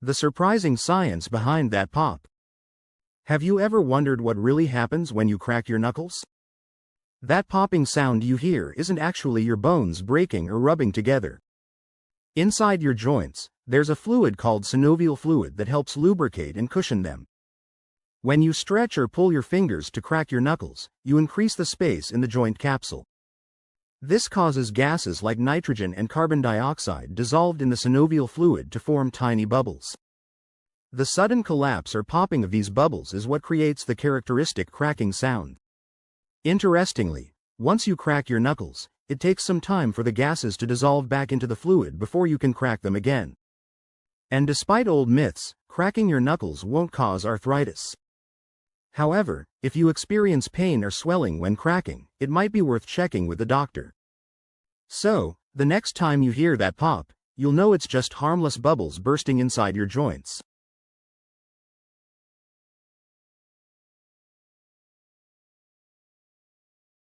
The surprising science behind that pop. Have you ever wondered what really happens when you crack your knuckles? That popping sound you hear isn't actually your bones breaking or rubbing together. Inside your joints, there's a fluid called synovial fluid that helps lubricate and cushion them. When you stretch or pull your fingers to crack your knuckles, you increase the space in the joint capsule. This causes gases like nitrogen and carbon dioxide dissolved in the synovial fluid to form tiny bubbles. The sudden collapse or popping of these bubbles is what creates the characteristic cracking sound. Interestingly, once you crack your knuckles, it takes some time for the gases to dissolve back into the fluid before you can crack them again. And despite old myths, cracking your knuckles won't cause arthritis. However, if you experience pain or swelling when cracking, it might be worth checking with the doctor. So, the next time you hear that pop, you'll know it's just harmless bubbles bursting inside your joints.